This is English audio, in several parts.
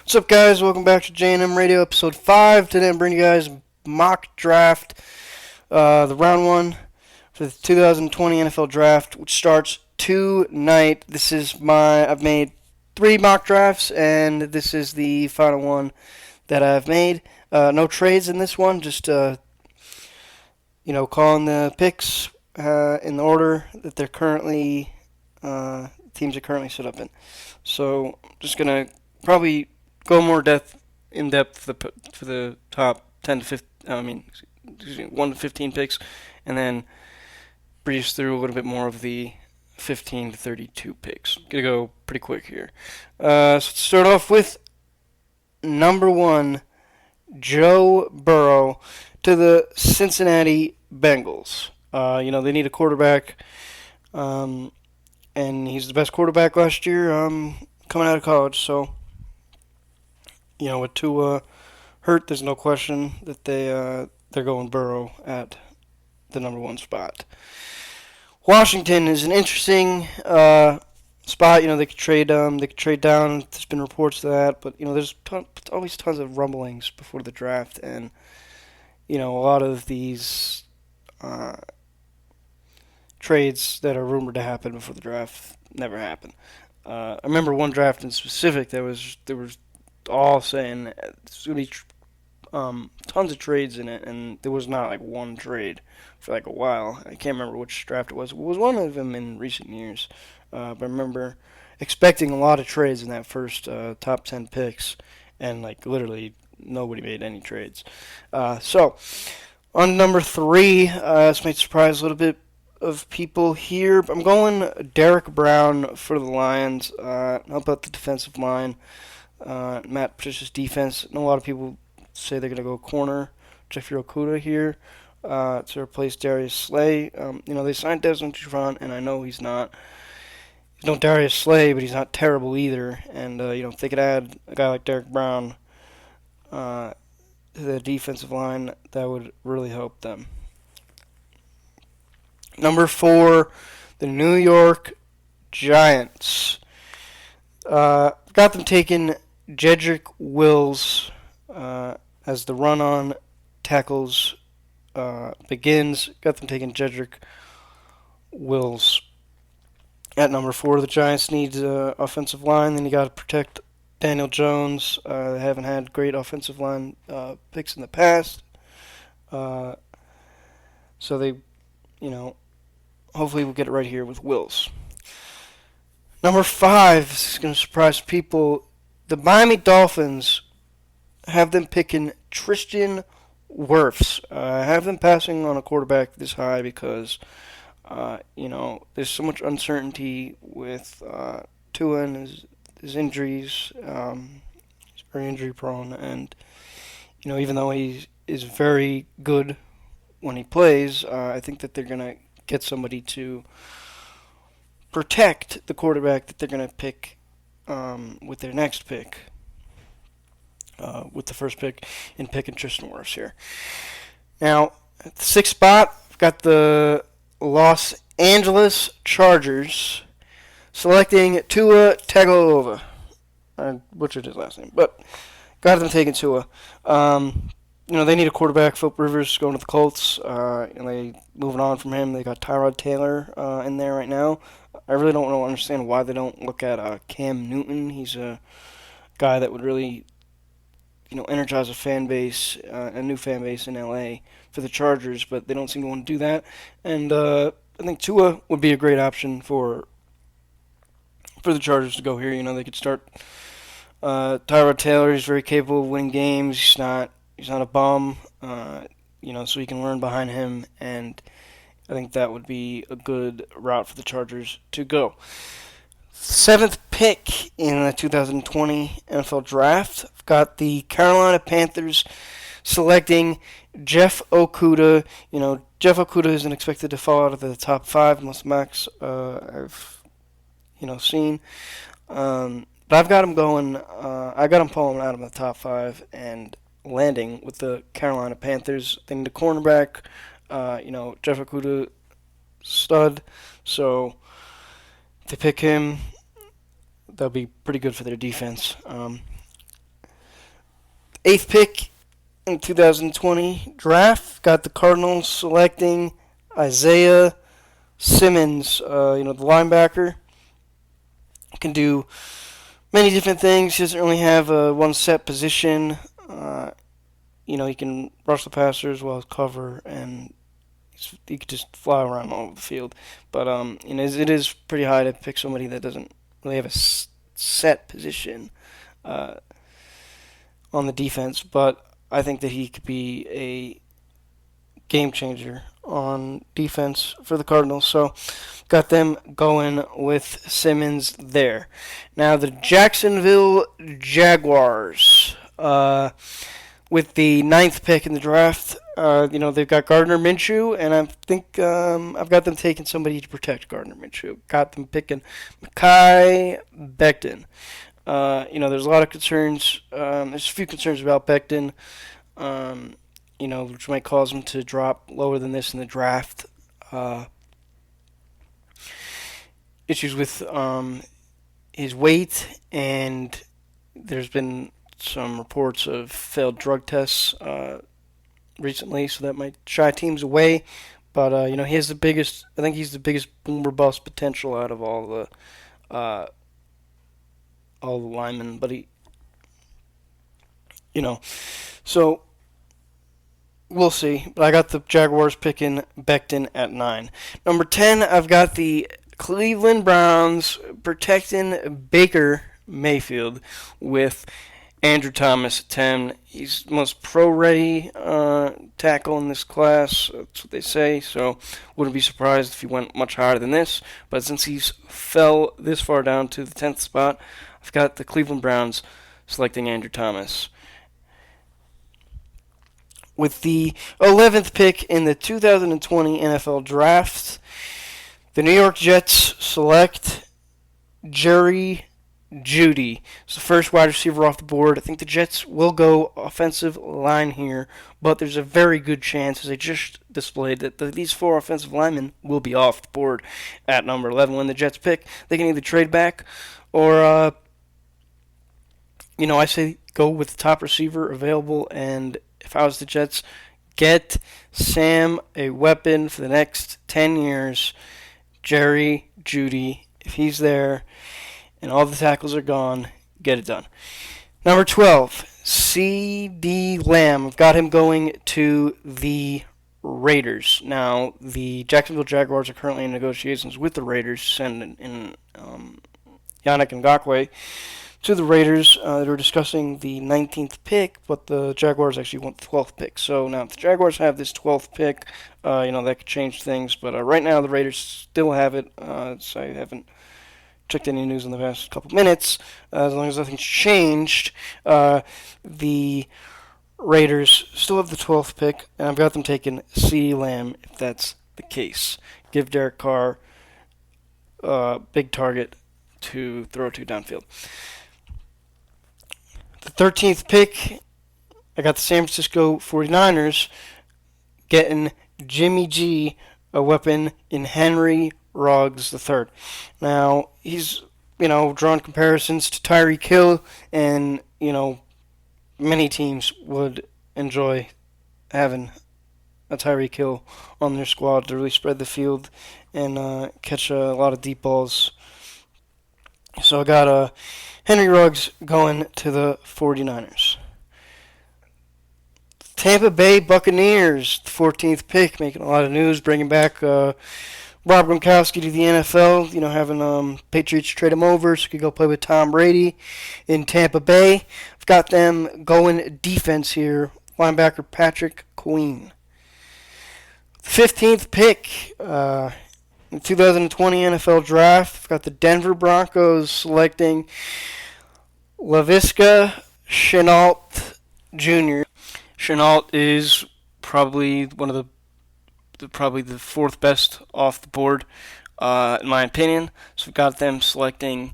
What's up, guys? Welcome back to J&M Radio, episode 5. Today I'm bringing you guys mock draft, the round 1 for the 2020 NFL Draft, which starts tonight. I've made 3 mock drafts, and this is the final one that I've made. No trades in this one, just, calling the picks in the order that they're currently, teams are currently set up in. So, just going to probably go more in depth for the top 10 to 15, 1 to 15 picks, and then breeze through a little bit more of the 15 to 32 picks. Gonna go pretty quick here. So let's start off with number 1, Joe Burrow to the Cincinnati Bengals. They need a quarterback, and he's the best quarterback last year coming out of college, so with Tua hurt, there's no question that they're going Burrow at the number 1 spot. Washington is an interesting spot. They could trade down. There's been reports of that, but there's always tons of rumblings before the draft, and a lot of these trades that are rumored to happen before the draft never happen. I remember one draft in specific there was all saying there's going to be tons of trades in it, and there was not like one trade for like a while. I can't remember which draft it was. It was one of them in recent years, but I remember expecting a lot of trades in that first top 10 picks, and like literally nobody made any trades. So on number 3, this might surprise a little bit of people here, but I'm going Derek Brown for the Lions. Help out the defensive line. Matt Patricia's defense. I know a lot of people say they're going to go corner Jeffrey Okudah here to replace Darius Slay. They signed Desmond Trufant, and I know he's no Darius Slay, but he's not terrible either. And if they could add a guy like Derek Brown to the defensive line, that would really help them. Number 4, the New York Giants. Got them taking Jedrick Wills as the run-on tackles begins. Got them taking Jedrick Wills at number 4. The Giants need offensive line. Then you got to protect Daniel Jones. They haven't had great offensive line picks in the past. So they, hopefully we'll get it right here with Wills. Number 5, this is going to surprise people. The Miami Dolphins have them picking Tristan Wirfs. I have them passing on a quarterback this high because, there's so much uncertainty with Tua and his injuries. He's very injury prone, and even though he is very good when he plays, I think that they're going to get somebody to protect the quarterback that they're going to pick with their next pick, with the first pick in picking Tristan Wirfs here. Now, at the 6th spot, we've got the Los Angeles Chargers selecting Tua Tagovailoa. I butchered his last name, but got them taking Tua. They need a quarterback. Philip Rivers going to the Colts, and they moving on from him. They got Tyrod Taylor in there right now. I really don't understand why they don't look at Cam Newton. He's a guy that would really, energize a fan base, a new fan base in LA for the Chargers, but they don't seem to want to do that. And I think Tua would be a great option for the Chargers to go here. They could start Tyrod Taylor. He's very capable of winning games. He's not a bum, so you can learn behind him, and I think that would be a good route for the Chargers to go. 7th pick in the 2020 NFL Draft, I've got the Carolina Panthers selecting Jeff Okudah. Jeff Okudah isn't expected to fall out of the top 5 most mocks I've seen. But I've got him going. I got him falling out of the top 5 and landing with the Carolina Panthers. They need a cornerback. Jeff Okudah, stud. So if they pick him, that'll be pretty good for their defense. 8th pick in 2020 draft, got the Cardinals selecting Isaiah Simmons, the linebacker. Can do many different things. He doesn't really have one set position. He can rush the passer as well as cover, and he could just fly around all over the field. But it is pretty high to pick somebody that doesn't really have a set position on the defense. But I think that he could be a game changer on defense for the Cardinals. So got them going with Simmons there. Now the Jacksonville Jaguars, with the 9th pick in the draft, they've got Gardner Minshew, and I think I've got them taking somebody to protect Gardner Minshew. Got them picking Mekhi Becton. There's a lot of concerns. There's a few concerns about Becton, which might cause him to drop lower than this in the draft. Issues with his weight, and there's been some reports of failed drug tests recently, so that might shy teams away. But he has the biggest. I think he's the biggest boomer bust potential out of all the linemen. But so we'll see. But I got the Jaguars picking Becton at 9. Number 10, I've got the Cleveland Browns protecting Baker Mayfield with Andrew Thomas at 10. He's the most pro-ready tackle in this class. That's what they say. So wouldn't be surprised if he went much higher than this. But since he's fell this far down to the 10th spot, I've got the Cleveland Browns selecting Andrew Thomas. With the 11th pick in the 2020 NFL Draft, the New York Jets select Jerry Judy. It's the first wide receiver off the board. I think the Jets will go offensive line here, but there's a very good chance, as I just displayed, that these 4 offensive linemen will be off the board at number 11. When the Jets pick, they can either trade back or, I say go with the top receiver available, and if I was the Jets, get Sam a weapon for the next 10 years. Jerry Judy, if he's there and all the tackles are gone, get it done. Number 12, C.D. Lamb. I've got him going to the Raiders. Now, the Jacksonville Jaguars are currently in negotiations with the Raiders to send in Yannick Ngakoue to the Raiders. They were discussing the 19th pick, but the Jaguars actually want the 12th pick. So now if the Jaguars have this 12th pick, that could change things. But right now the Raiders still have it. So I haven't checked any news in the past couple minutes. As long as nothing's changed, the Raiders still have the 12th pick, and I've got them taking CeeDee Lamb if that's the case. Give Derek Carr a big target to throw to downfield. The 13th pick, I got the San Francisco 49ers getting Jimmy G, a weapon in Henry Ruggs III. Now, he's, drawn comparisons to Tyreek Hill, and, many teams would enjoy having a Tyreek Hill on their squad to really spread the field and catch a lot of deep balls. So I got Henry Ruggs going to the 49ers. Tampa Bay Buccaneers, the 14th pick, making a lot of news, bringing back Rob Gronkowski to the NFL, having Patriots trade him over so he could go play with Tom Brady in Tampa Bay. I've got them going defense here, linebacker Patrick Queen. 15th pick, in the 2020 NFL Draft, I've got the Denver Broncos selecting Laviska Shenault Jr. Shenault is probably one of the 4th best off the board, in my opinion. So we've got them selecting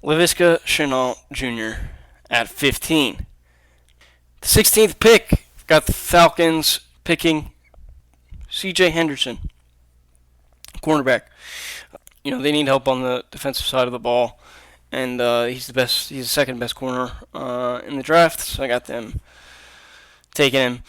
Laviska Shenault Jr. at 15. The 16th pick, we've got the Falcons picking C.J. Henderson, cornerback. They need help on the defensive side of the ball, and he's the best. He's the second best corner in the draft, so I got them taking him.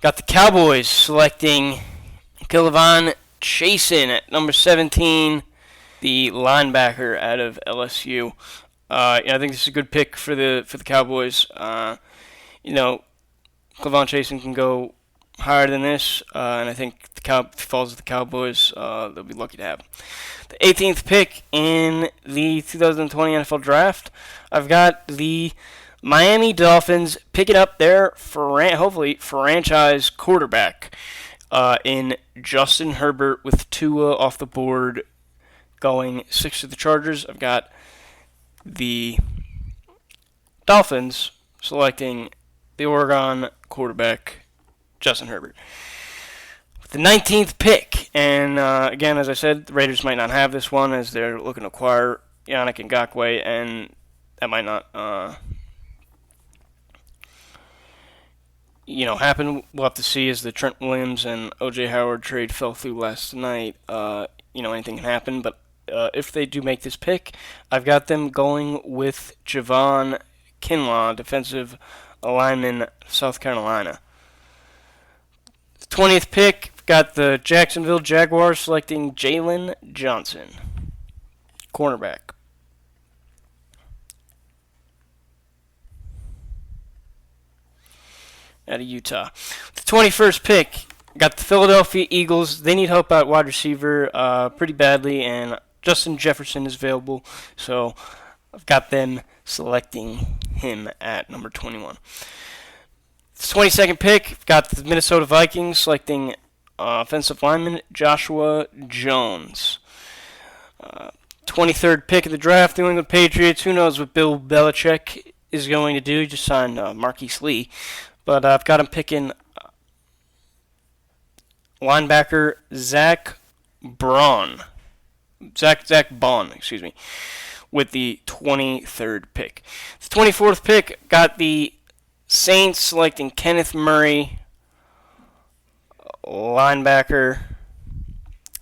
Got the Cowboys selecting Kilivan Chasen at number 17, the linebacker out of LSU. I think this is a good pick for the Cowboys. Kilivan Chasen can go higher than this, and I think if he falls to the Cowboys, they'll be lucky to have him. The 18th pick in the 2020 NFL Draft, I've got the Miami Dolphins picking up their hopefully franchise quarterback in Justin Herbert with Tua off the board, going 6 to the Chargers. I've got the Dolphins selecting the Oregon quarterback Justin Herbert. With the 19th pick, and again, as I said, the Raiders might not have this one as they're looking to acquire Yannick Ngakoue, and that might not happen. We'll have to see as the Trent Williams and O.J. Howard trade fell through last night. Anything can happen, but if they do make this pick, I've got them going with Javon Kinlaw, defensive lineman, South Carolina. The 20th pick, got the Jacksonville Jaguars selecting Jalen Johnson, cornerback. Out of Utah. The 21st pick, got the Philadelphia Eagles. They need help out wide receiver pretty badly, and Justin Jefferson is available, so I've got them selecting him at number 21. The 22nd pick, got the Minnesota Vikings selecting offensive lineman Joshua Jones. 23rd pick of the draft, New England Patriots. Who knows what Bill Belichick is going to do? He just signed Marquise Lee. But I've got him picking linebacker Zach Baun, with the 23rd pick. The 24th pick, got the Saints selecting Kenneth Murray, linebacker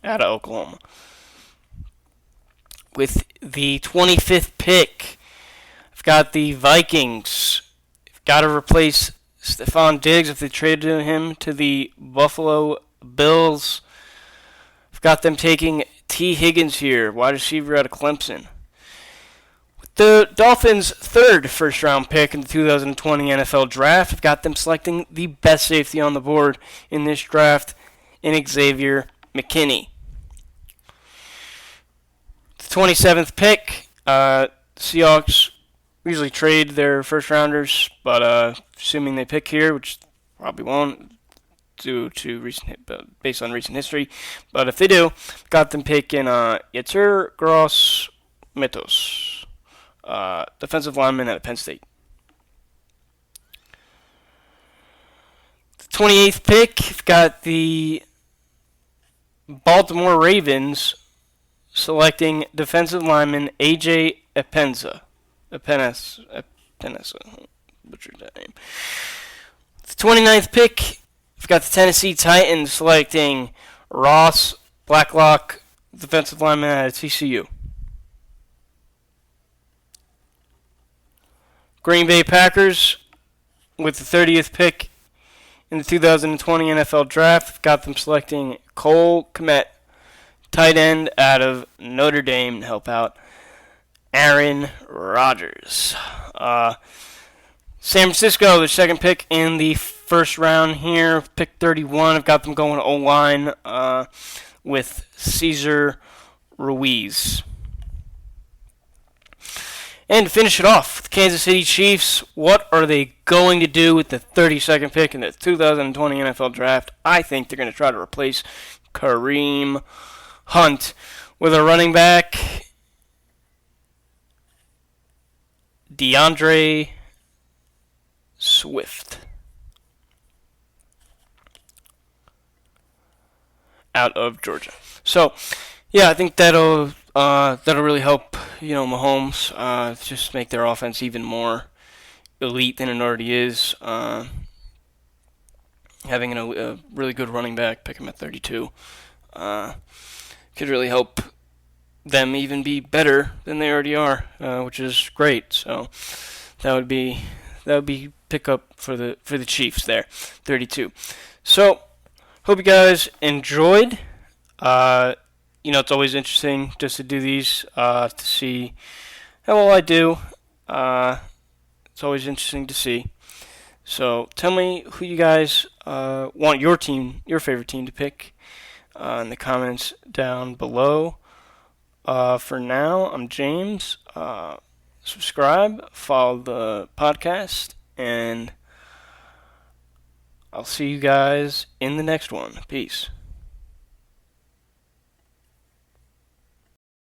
out of Oklahoma. With the 25th pick, I've got the Vikings. Got to replace Stephon Diggs if they traded him to the Buffalo Bills. I've got them taking T. Higgins here, wide receiver out of Clemson. With the Dolphins' third first-round pick in the 2020 NFL Draft, I've got them selecting the best safety on the board in this draft, in Xavier McKinney. The 27th pick, Seahawks usually trade their first-rounders, but assuming they pick here, which probably won't, based on recent history. But if they do, got them picking Yetur Gross-Matos, defensive lineman at Penn State. The 28th pick, got the Baltimore Ravens selecting defensive lineman A.J. Epenesa, butchered that name. The 29th pick, we've got the Tennessee Titans selecting Ross Blacklock, defensive lineman out of TCU. Green Bay Packers, with the 30th pick in the 2020 NFL Draft, got them selecting Cole Kmet, tight end out of Notre Dame, to help out Aaron Rodgers. San Francisco, the second pick in the first round here, pick 31. I've got them going O-line with Cesar Ruiz. And to finish it off, the Kansas City Chiefs, what are they going to do with the 32nd pick in the 2020 NFL Draft? I think they're going to try to replace Kareem Hunt with a running back, DeAndre Swift, out of Georgia. So, yeah, I think that'll really help, Mahomes, just make their offense even more elite than it already is. Having a really good running back, pick him at 32, could really help them even be better than they already are, which is great. So that would be pick up for the Chiefs there, 32. So hope you guys enjoyed. It's always interesting just to do these to see how well I do. It's always interesting to see. So tell me who you guys want your favorite team to pick in the comments down below. For now, I'm James. Subscribe, follow the podcast, and I'll see you guys in the next one. Peace.